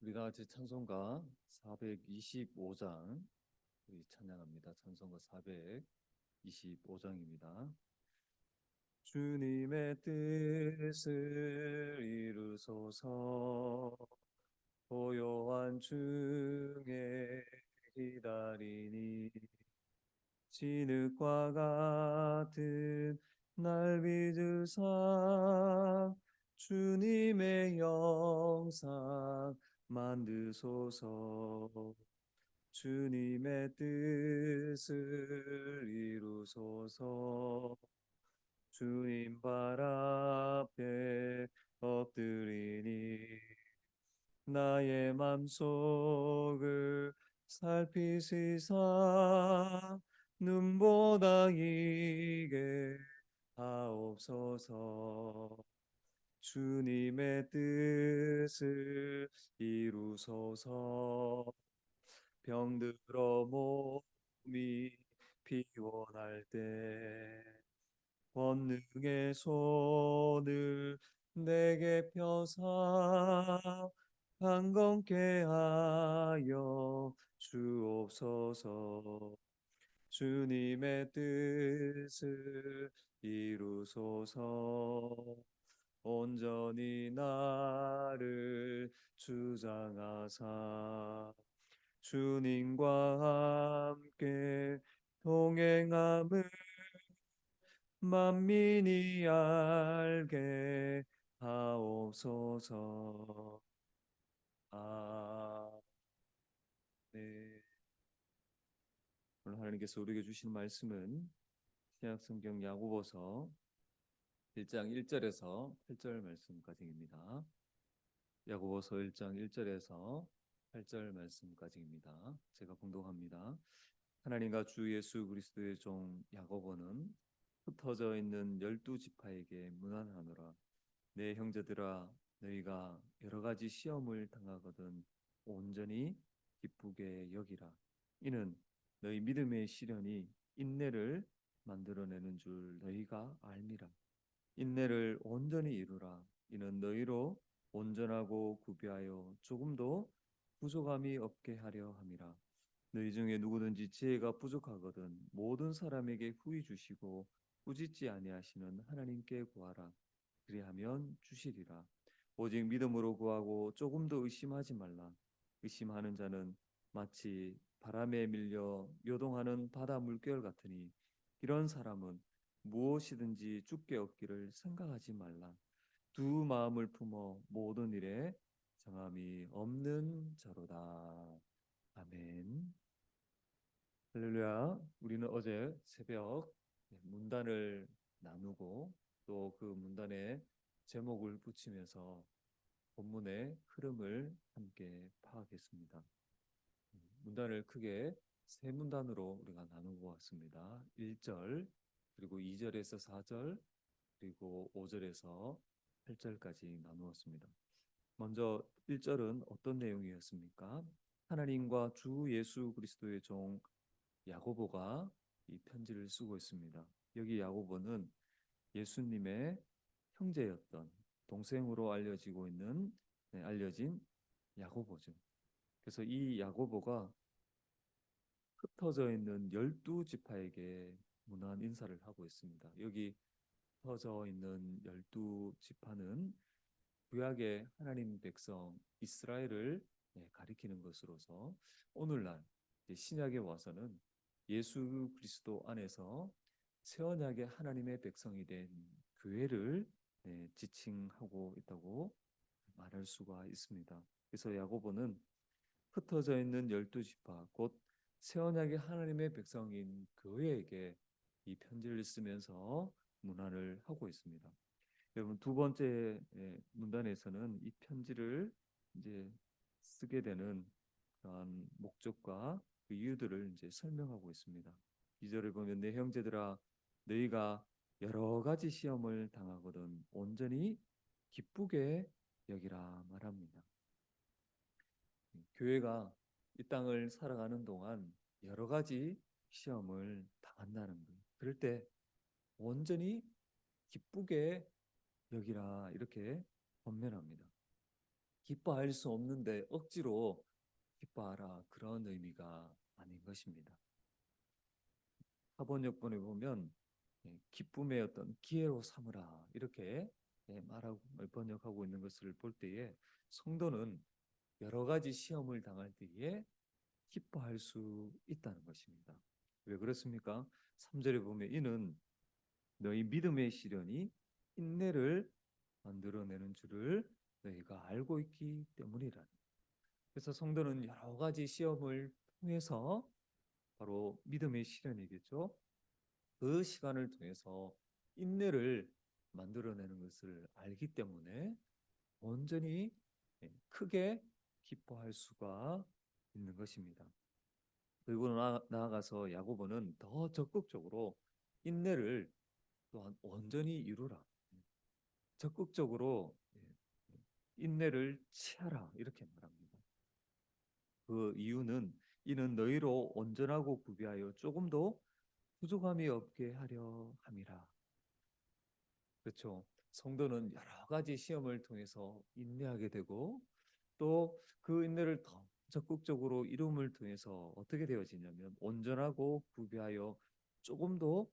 우리가 같이 찬송가 425장 우리 찬양합니다. 찬송가 425장입니다. 주님의 뜻을 이루소서. 고요한 중에 기다리니 진흙과 같은 날 빚으사 주님의 영상 만드소서. 주님의 뜻을 이루소서. 주님 발 앞에 엎드리니 나의 맘속을 살피시사 눈보다 이게 하옵소서. 주님의 뜻을 이루소서. 병들어 몸이 피곤할 때 권능의 손을 내게 펴사 강건케 하여 주옵소서. 주님의 뜻을 이루소서. 온전히 나를 주장하사 주님과 함께 동행함을 만민이 알게 하옵소서. 아멘. 오늘 하나님께서 우리에게 주신 말씀은 신약성경 야고보서 1장 1절에서 8절 말씀까지입니다. 야고보서 1장 1절에서 8절 말씀까지입니다. 제가 봉독합니다. 하나님과 주 예수 그리스도의 종 야고보는 흩어져 있는 12지파에게 문안하노라. 내 형제들아, 너희가 여러 가지 시험을 당하거든 온전히 기쁘게 여기라. 이는 너희 믿음의 시련이 인내를 만들어내는 줄 너희가 알미라. 인내를 온전히 이루라. 이는 너희로 온전하고 구비하여 조금도 부족함이 없게 하려 함이라. 너희 중에 누구든지 지혜가 부족하거든 모든 사람에게 후히 주시고 꾸짖지 아니하시는 하나님께 구하라. 그리하면 주시리라. 오직 믿음으로 구하고 조금도 의심하지 말라. 의심하는 자는 마치 바람에 밀려 요동하는 바다 물결 같으니 이런 사람은 무엇이든지 죽게 얻기를 생각하지 말라. 두 마음을 품어 모든 일에 정함이 없는 자로다. 아멘. 할렐루야. 우리는 어제 새벽 문단을 나누고 또 그 문단에 제목을 붙이면서 본문의 흐름을 함께 파악했습니다. 문단을 크게 세 문단으로 우리가 나누고 왔습니다. 1절, 그리고 2절에서 4절, 그리고 5절에서 8절까지 나누었습니다. 먼저 1절은 어떤 내용이었습니까? 하나님과 주 예수 그리스도의 종 야고보가 이 편지를 쓰고 있습니다. 여기 야고보는 예수님의 형제였던 동생으로 알려진 야고보죠. 그래서 이 야고보가 흩어져 있는 12지파에게 문안 인사를 하고 있습니다. 여기 흩어져 있는 12지파는 구약의 하나님 백성 이스라엘을 가리키는 것으로서 오늘날 신약에 와서는 예수 그리스도 안에서 새 언약의 하나님의 백성이 된 교회를 지칭하고 있다고 말할 수가 있습니다. 그래서 야고보는 흩어져 있는 12지파 곧 새 언약의 하나님의 백성인 교회에게 이 편지를 쓰면서 문안을 하고 있습니다. 여러분 두 번째 문단에서는 이 편지를 이제 쓰게 되는 그런 목적과 그 이유들을 이제 설명하고 있습니다. 2절을 보면 내 형제들아 너희가 여러 가지 시험을 당하거든 온전히 기쁘게 여기라 말합니다. 교회가 이 땅을 살아가는 동안 여러 가지 시험을 당한다는 거예요. 그럴 때 온전히 기쁘게 여기라 이렇게 권면합니다. 기뻐할 수 없는데 억지로 기뻐하라, 그런 의미가 아닌 것입니다. 사본역본에 보면 기쁨의 어떤 기회로 삼으라, 이렇게 말하고 번역하고 있는 것을 볼 때에 성도는 여러 가지 시험을 당할 때에 기뻐할 수 있다는 것입니다. 왜 그렇습니까? 3절에 보면 이는 너희 믿음의 시련이 인내를 만들어내는 줄을 너희가 알고 있기 때문이라. 그래서 성도는 여러 가지 시험을 통해서, 바로 믿음의 시련이겠죠, 그 시간을 통해서 인내를 만들어내는 것을 알기 때문에 온전히 크게 기뻐할 수가 있는 것입니다. 그리고 나아가서 야고보는 더 적극적으로 인내를 또한 온전히 이루라, 적극적으로 인내를 취하라, 이렇게 말합니다. 그 이유는 이는 너희로 온전하고 구비하여 조금도 부족함이 없게 하려 함이라. 그렇죠. 성도는 여러 가지 시험을 통해서 인내하게 되고, 또 그 인내를 더 적극적으로 이룸을 통해서 어떻게 되어지냐면 온전하고 구비하여 조금도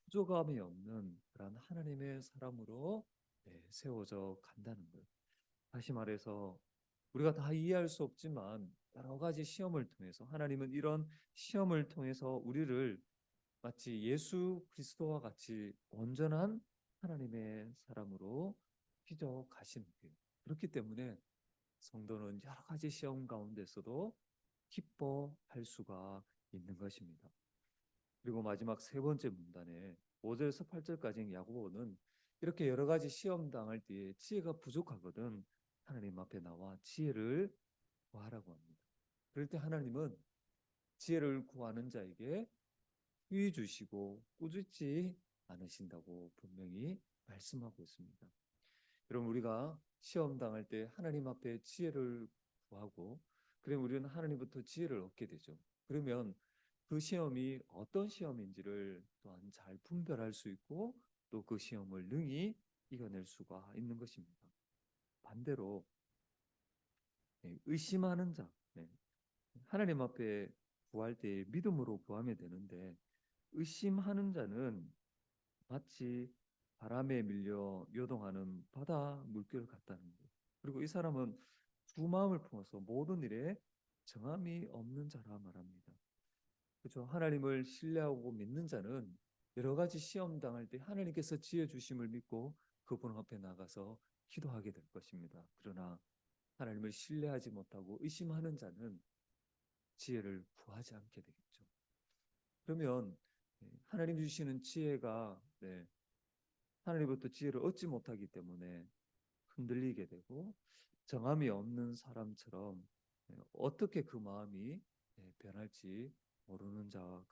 부족함이 없는 그런 하나님의 사람으로 세워져 간다는 것. 다시 말해서 우리가 다 이해할 수 없지만 여러 가지 시험을 통해서, 하나님은 이런 시험을 통해서 우리를 마치 예수 그리스도와 같이 온전한 하나님의 사람으로 빚어 가시는 거예요. 그렇기 때문에 성도는 여러 가지 시험 가운데서도 기뻐할 수가 있는 것입니다. 그리고 마지막 세 번째 문단에 5절에서 8절까지 야고보는 이렇게 여러 가지 시험 당할 때에 지혜가 부족하거든 하나님 앞에 나와 지혜를 구하라고 합니다. 그럴 때 하나님은 지혜를 구하는 자에게 후히 주시고 꾸짖지 않으신다고 분명히 말씀하고 있습니다. 여러분, 우리가 시험 당할 때 하나님 앞에 지혜를 구하고, 그럼 우리는 하나님부터 지혜를 얻게 되죠. 그러면 그 시험이 어떤 시험인지를 또한 잘 분별할 수 있고, 또 그 시험을 능히 이겨낼 수가 있는 것입니다. 반대로 의심하는 자, 하나님 앞에 구할 때 믿음으로 구하면 되는데, 의심하는 자는 마치 바람에 밀려 요동하는 바다 물결 같다는 것. 그리고 이 사람은 두 마음을 품어서 모든 일에 정함이 없는 자라 말합니다. 그렇죠? 하나님을 신뢰하고 믿는 자는 여러 가지 시험 당할 때 하나님께서 지혜 주심을 믿고 그분 앞에 나가서 기도하게 될 것입니다. 그러나 하나님을 신뢰하지 못하고 의심하는 자는 지혜를 구하지 않게 되겠죠. 그러면 하나님 주시는 지혜가 하나님부터 지혜를 얻지 못하기 때문에 흔들리게 되고, 정함이 없는 사람처럼 어떻게 그 마음이 변할지 모르는 자와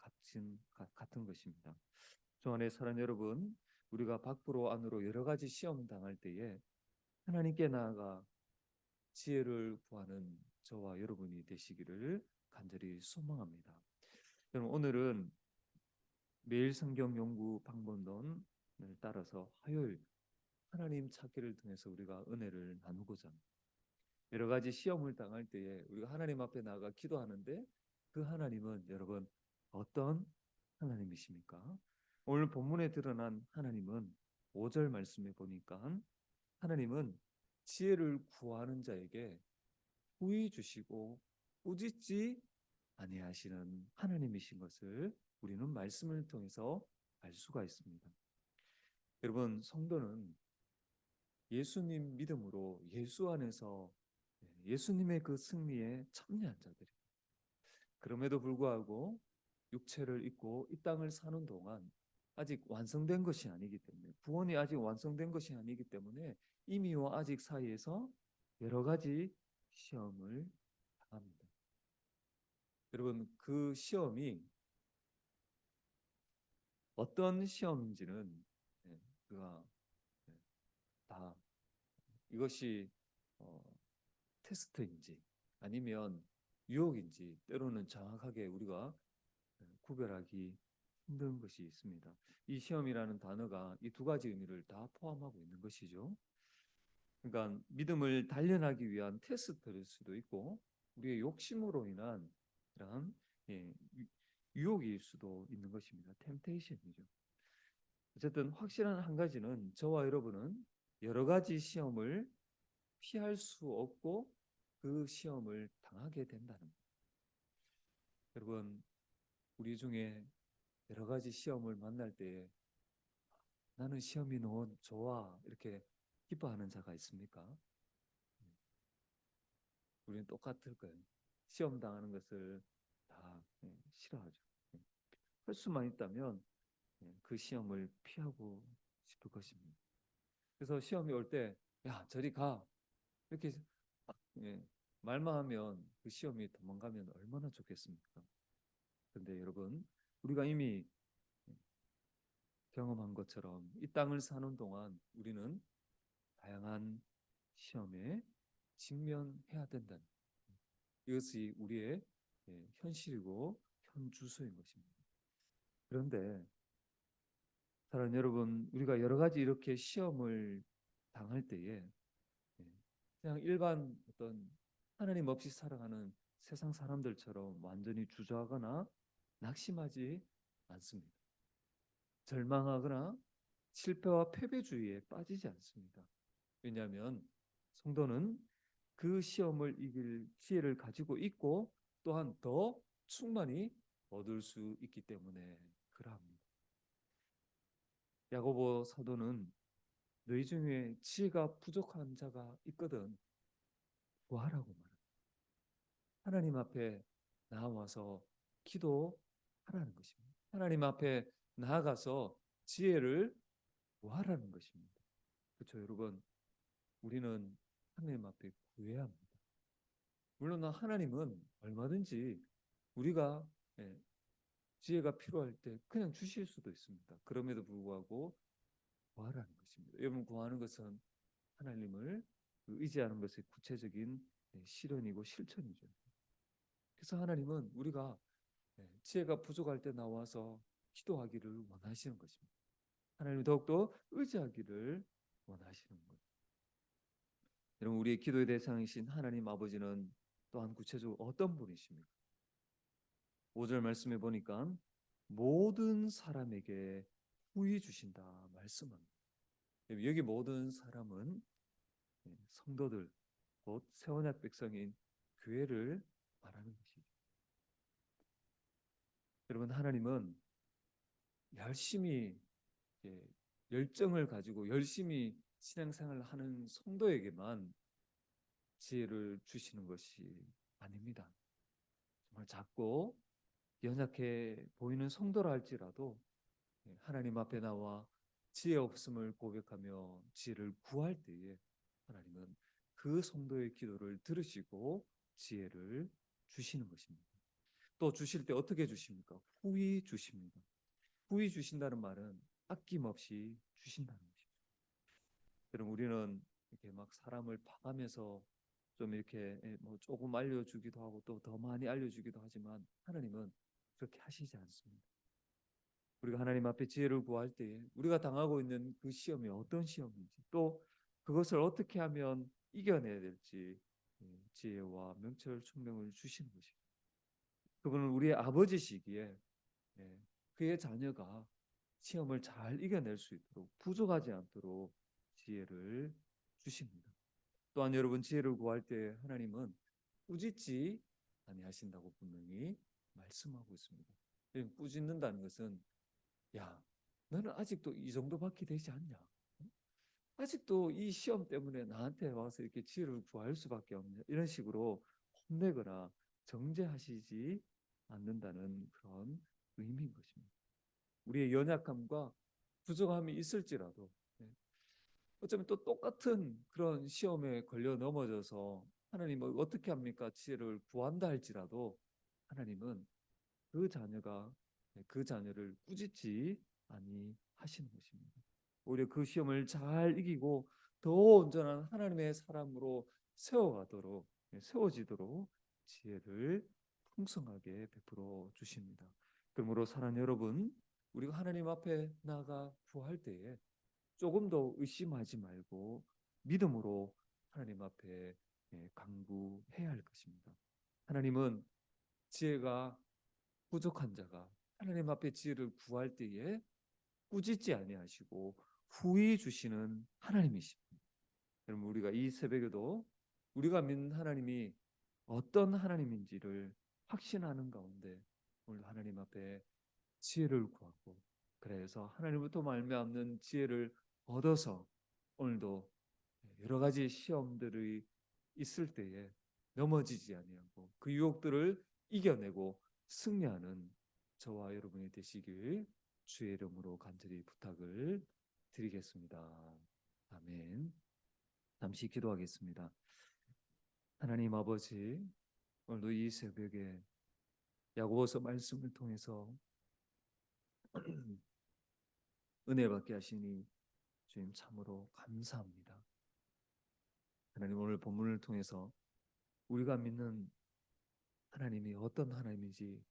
같은 것입니다. 주 안에 사랑하는 여러분, 우리가 밖으로 안으로 여러 가지 시험 당할 때에 하나님께 나아가 지혜를 구하는 저와 여러분이 되시기를 간절히 소망합니다. 여러분, 오늘은 매일 성경 연구 방법론을 따라서 화요일 하나님 찾기를 통해서 우리가 은혜를 나누고자 합니다. 여러 가지 시험을 당할 때에 우리가 하나님 앞에 나가 기도하는데, 그 하나님은 여러분 어떤 하나님이십니까? 오늘 본문에 드러난 하나님은 5절 말씀에 보니까 하나님은 지혜를 구하는 자에게 후히 주시고 꾸짖지 아니하시는 하나님이신 것을 우리는 말씀을 통해서 알 수가 있습니다. 여러분, 성도는 예수님 믿음으로 예수 안에서 예수님의 그 승리에 참여한 자들입니다. 그럼에도 불구하고 육체를 입고 이 땅을 사는 동안 아직 완성된 것이 아니기 때문에, 구원이 아직 완성된 것이 아니기 때문에 이미와 아직 사이에서 여러 가지 시험을 당합니다. 여러분, 그 시험이 어떤 시험인지는 그가 다, 이것이 테스트인지 아니면 유혹인지 때로는 정확하게 우리가 구별하기 힘든 것이 있습니다. 이 시험이라는 단어가 이 두 가지 의미를 다 포함하고 있는 것이죠. 그러니까 믿음을 단련하기 위한 테스트일 수도 있고 우리의 욕심으로 인한 이런 예, 유혹일 수도 있는 것입니다. 템테이션이죠. 어쨌든 확실한 한 가지는 저와 여러분은 여러 가지 시험을 피할 수 없고 그 시험을 당하게 된다는 것. 여러분, 우리 중에 여러 가지 시험을 만날 때 나는 시험이 너무 좋아 이렇게 기뻐하는 자가 있습니까? 우리는 똑같을 거예요. 시험 당하는 것을 다 싫어하죠. 할 수만 있다면 그 시험을 피하고 싶을 것입니다. 그래서 시험이 올 때, 야, 저리 가. 이렇게 예, 말만 하면 그 시험이 도망가면 얼마나 좋겠습니까? 근데 여러분, 우리가 이미 경험한 것처럼 이 땅을 사는 동안 우리는 다양한 시험에 직면해야 된다는 이것이 우리의 현실이고 현주소인 것입니다. 그런데 사랑하는 여러분, 우리가 여러 가지 이렇게 시험을 당할 때에 그냥 일반 어떤 하나님 없이 살아가는 세상 사람들처럼 완전히 주저하거나 낙심하지 않습니다. 절망하거나 실패와 패배주의에 빠지지 않습니다. 왜냐하면 성도는 그 시험을 이길 지혜를 가지고 있고 또한 더 충만히 얻을 수 있기 때문에 그러합니다. 야고보 사도는 너희 중에 지혜가 부족한 자가 있거든 구하라고 말합니다. 하나님 앞에 나와서 기도하라는 것입니다. 하나님 앞에 나아가서 지혜를 구하라는 것입니다. 그렇죠, 여러분? 우리는 하나님 앞에 구해야 합니다. 물론 하나님은 얼마든지 우리가 지혜가 필요할 때 그냥 주실 수도 있습니다. 그럼에도 불구하고 구하라는 것입니다. 여러분, 구하는 것은 하나님을 의지하는 것의 구체적인 실현이고 실천이죠. 그래서 하나님은 우리가 지혜가 부족할 때 나와서 기도하기를 원하시는 것입니다. 하나님 더욱더 의지하기를 원하시는 거예요. 여러분, 우리의 기도의 대상이신 하나님 아버지는 또한 구체적으로 어떤 분이십니까? 5절 말씀해 보니까 모든 사람에게 후히 주신다 말씀합니다. 여기 모든 사람은 성도들, 곧 새 언약 백성인 교회를 말하는 것이죠. 여러분, 하나님은 열심히 열정을 가지고 열심히 신앙생활을 하는 성도에게만 지혜를 주시는 것이 아닙니다. 정말 작고 연약해 보이는 성도라 할지라도 하나님 앞에 나와 지혜 없음을 고백하며 지혜를 구할 때에 하나님은 그 성도의 기도를 들으시고 지혜를 주시는 것입니다. 또 주실 때 어떻게 주십니까? 후히 주십니다. 후히 주신다는 말은 아낌없이 주신다는 것입니다. 여러분, 우리는 이렇게 막 사람을 봐가면서 좀 이렇게 뭐 조금 알려주기도 하고 또 더 많이 알려주기도 하지만 하나님은 그렇게 하시지 않습니다. 우리가 하나님 앞에 지혜를 구할 때에 우리가 당하고 있는 그 시험이 어떤 시험인지 또 그것을 어떻게 하면 이겨내야 될지 지혜와 명철 총명을 주시는 것입니다. 그분은 우리의 아버지시기에 그의 자녀가 시험을 잘 이겨낼 수 있도록 부족하지 않도록 지혜를 주십니다. 또한 여러분, 지혜를 구할 때 하나님은 꾸짖지 아니하신다고 분명히 말씀하고 있습니다. 꾸짖는다는 것은 야, 너는 아직도 이 정도밖에 되지 않냐? 아직도 이 시험 때문에 나한테 와서 이렇게 지혜를 구할 수밖에 없냐? 이런 식으로 혼내거나 정죄하시지 않는다는 그런 의미인 것입니다. 우리의 연약함과 부족함이 있을지라도 어쩌면 또 똑같은 그런 시험에 걸려 넘어져서 하나님은 어떻게 합니까? 지혜를 구한다 할지라도 하나님은 그 자녀가 그 자녀를 꾸짖지 아니하시는 것입니다. 오히려 그 시험을 잘 이기고 더 온전한 하나님의 사람으로 세워지도록 지혜를 풍성하게 베풀어 주십니다. 그러므로 사랑하는 여러분, 우리가 하나님 앞에 나가 구할 때에 조금 더 의심하지 말고 믿음으로 하나님 앞에 간구해야 할 것입니다. 하나님은 지혜가 부족한 자가 하나님 앞에 지혜를 구할 때에 꾸짖지 아니하시고 후히 주시는 하나님이십니다. 여러분, 우리가 이 새벽에도 우리가 믿는 하나님이 어떤 하나님인지를 확신하는 가운데 오늘 하나님 앞에 지혜를 구하고, 그래서 하나님부터 말미암는 지혜를 얻어서 오늘도 여러 가지 시험들이 있을 때에 넘어지지 아니하고 그 유혹들을 이겨내고 승리하는 저와 여러분이 되시길 주의 이름으로 간절히 부탁을 드리겠습니다. 아멘. 잠시 기도하겠습니다. 하나님 아버지, 오늘도 이 새벽에 야고보서 말씀을 통해서 은혜 받게 하시니 주님 참으로 감사합니다. 하나님, 오늘 본문을 통해서 우리가 믿는 하나님이 어떤 하나님인지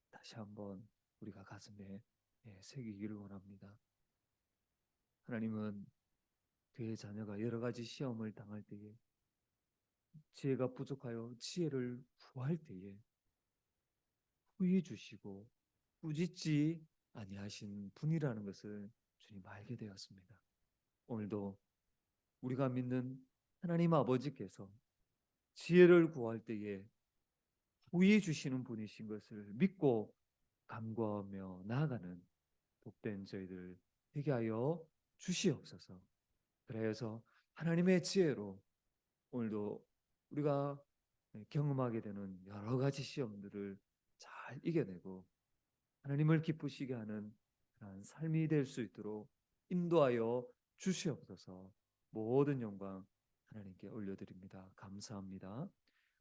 다시 한번 우리가 가슴에 새기기를 원합니다. 하나님은 그의 자녀가 여러 가지 시험을 당할 때에, 지혜가 부족하여 지혜를 구할 때에 후히 주시고 꾸짖지 아니하신 분이라는 것을 주님 알게 되었습니다. 오늘도 우리가 믿는 하나님 아버지께서 지혜를 구할 때에 후히 주시는 분이신 것을 믿고 간구하며 나아가는 복된 저희들 되게 하여 주시옵소서. 그래서 하나님의 지혜로 오늘도 우리가 경험하게 되는 여러 가지 시험들을 잘 이겨내고 하나님을 기쁘시게 하는 그런 삶이 될 수 있도록 인도하여 주시옵소서. 모든 영광 하나님께 올려드립니다. 감사합니다.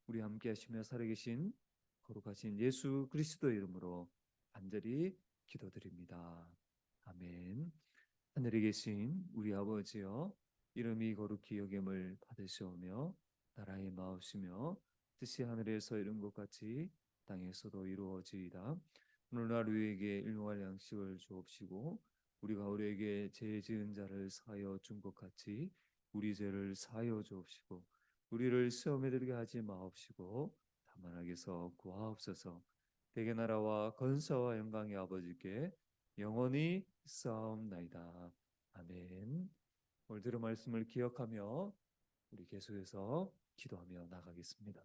우리 함께 하시며 살아계신 거룩하신 예수 그리스도의 이름으로 간절히 기도드립니다. 아멘. 하늘에 계신 우리 아버지여, 이름이 거룩히 여김을 받으시오며 나라의 마옵시며 뜻이 하늘에서 이룬 것 같이 땅에서도 이루어지이다. 오늘날 우리에게 일용할 양식을 주옵시고 우리가 우리에게 죄 지은 자를 사하여 준 것 같이 우리 죄를 사하여 주옵시고 우리를 시험에 들게 하지 마옵시고 다만 악에서 구하옵소서. 대개 나라와 건사와 영광의 아버지께 영원히 싸움나이다. 아멘. 오늘 들은 말씀을 기억하며 우리 계속해서 기도하며 나가겠습니다.